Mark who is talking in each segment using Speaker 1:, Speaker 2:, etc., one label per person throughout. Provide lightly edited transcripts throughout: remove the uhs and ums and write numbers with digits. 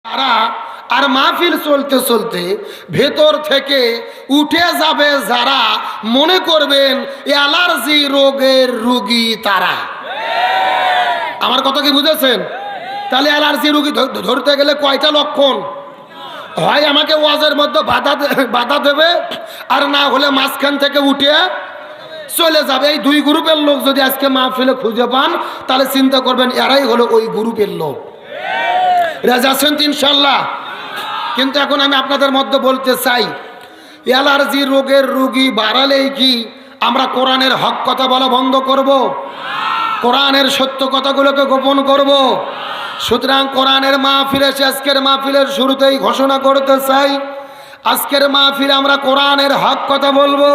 Speaker 1: তারা আর মাহফিল চলতে চলতে ভেতর থেকে উঠে যাবে যারা, মনে করবেন অ্যালার্জি রোগের রোগী তারা। আমার কথা কি বুঝেছেন? তাহলে অ্যালার্জি রোগী ধরতে গেলে কয়টা লক্ষণ? হয় আমাকে ওয়াজের মধ্যে বাধা দেবে, আর না হলে মাঝখান থেকে উঠে চলে যাবে। এই দুই গ্রুপের লোক যদি আজকে মাহফিলে খুঁজে পান, তাহলে চিন্তা করবেন এরাই হলো ওই গ্রুপের লোক। রাজি আছেন তো ইনশাল্লাহ? কিন্তু এখন আমি আপনাদের মধ্যে বলতে চাই, অ্যালার্জি রোগের রোগী বাড়ালেই কি আমরা কোরআনের হক কথা বলা বন্ধ করব? কোরআনের সত্য কথাগুলোকে গোপন করব? সুতরাং কোরআনের মাহফিল এসে আজকের মাহফিলের শুরুতেই ঘোষণা করতে চাই, আজকের মাহফিলে আমরা কোরআনের হক কথা বলবো,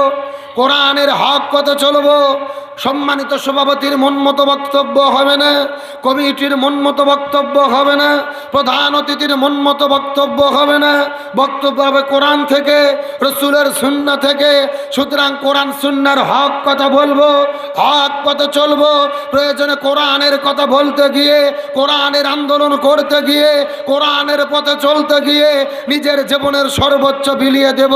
Speaker 1: কোরআনের হক কথা চলবো। সম্মানিত সভাপতির মনমতো বক্তব্য হবে না, কমিটির মনমতো বক্তব্য হবে না, প্রধান অতিথির মনমতো বক্তব্য হবে না, বক্তব্য হবে কোরআন থেকে, রসুলের সুন্নাহ থেকে। সুতরাং কোরআন সুন্নাহর হক কথা বলবো, হক কথা চলবো। প্রয়োজনে কোরআনের কথা বলতে গিয়ে, কোরআনের আন্দোলন করতে গিয়ে, কোরআনের পথে চলতে গিয়ে নিজের জীবনের সর্বোচ্চ বিলিয়ে দেব,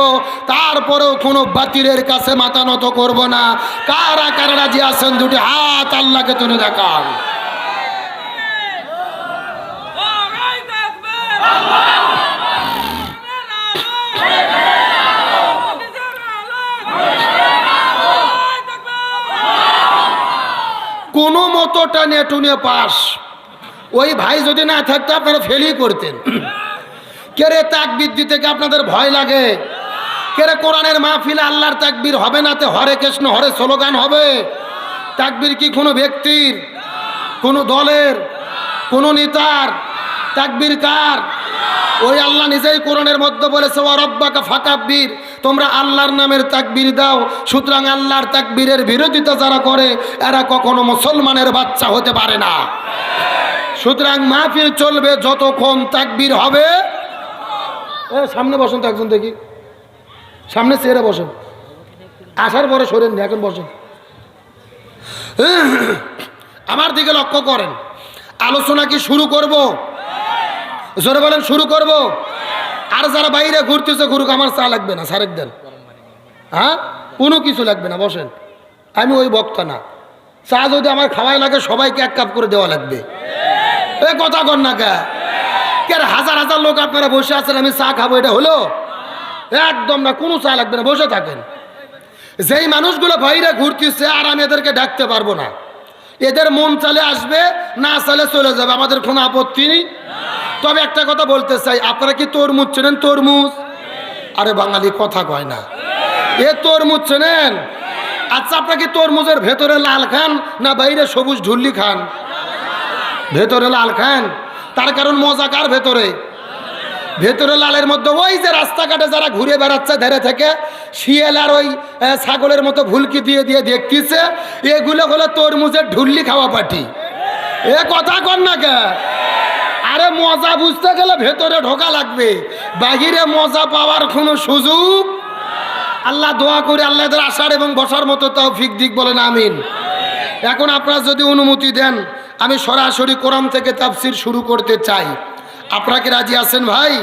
Speaker 1: তারপরেও কোনো বাতিলের কাছে মাথা নত করব না। কারা কারা রাজি আছেন? দুটি হাত আল্লাহকে তুলে দেখান। কোনো মতো টানে টুনে পাস। ওই ভাই যদি না থাকতো আপনারা ফেলই করতেন। কেরে তাকবীর দিতে কি আপনাদের ভয় লাগে? কেরে কোরআনের মাহফিলে আল্লাহর তাকবীর হবে না, তে হরে কৃষ্ণ হরে স্লোগান হবে? তাকবীর কি কোনো ব্যক্তির, কোনো দলের, কোনো নেতার? তাকবীর কার? ওই আল্লাহ নিজেই কোরআনের মধ্যে বলেছে, ওয়া রব্বাকা ফাকাব্বির, তোমরা আল্লাহর নামের তাকবীর দাও। সুতরাং আল্লাহর তাকবীরের বিরোধিতা যারা করে এরা কখনো মুসলমানের বাচ্চা হতে পারে না। সুতরাং মাহফিল চলবে যতক্ষণ তাকবীর হবে। সামনে বসেন তো একজন, দেখি সামনে চেয়ারে বসেন, আসার পরে সরেন, এখন বসেন, আমার দিকে লক্ষ্য করেন। আলোচনা কি শুরু করব? জোরে বলেন, শুরু করব? আর যারা বাইরে ঘুরতেছে ঘুরুক, আমার চা লাগবে না, সারেক দেন। হ্যাঁ, কোনো কিছু লাগবে না, বসেন। আমি ওই বক্তা না, চা যদি আমার খাওয়াই লাগে সবাইকে এক কাপ করে দেওয়া লাগবে। এ কথা কর না কে? হাজার হাজার লোক আপনারা বসে আছেন, আমি চা খাবো এটা হলো? একদম না, কোনো চা লাগবে না, বসে থাকেন। যেই মানুষগুলো বাইরে ঘুরতেছে আর আমি এদেরকে ডাকতে পারবো না, এদের মন চালে আসবে, না চালে চলে যাবে, আমাদের কোনো আপত্তি নেই। তবে একটা কথা বলতে চাই, আপনারা কি তরমুজ চেনেন? তরমুজ? আরে বাঙালি কথা কয় না, এ তরমুজ চেনেন? আচ্ছা, আপনারা কি তরমুজের ভেতরে লাল খান না বাইরে সবুজ ঢুল্লি খান? ভেতরে লাল খান। তার কারণ মজা কার ভেতরে? ভেতরে লালের মধ্যে ওই যে রাস্তাঘাটে যারা ঘুরে বেড়াচ্ছে ধারে থেকে, শিয়াল আর ওই ছাগলের মতো ভুলকি দিয়ে দিয়ে দেখতেছে, এগুলো হলো তরমুজের ঢুল্লি খাওয়া পাটি। এ কথা কর না কে? আরে মজা বুঝতে গেলে ভেতরে ঢোকা লাগবে, বাহিরে মজা পাওয়ার কোনো সুযোগ। আল্লাহ দোয়া করে আল্লাহ এদের আসার এবং বসার মতো তৌফিক দিক, বলেন আমিন। এখন আপনারা যদি অনুমতি দেন, আমি সরাসরি কোরআন থেকে তাফসীর শুরু করতে চাই। আপনারা কি রাজি আছেন ভাই?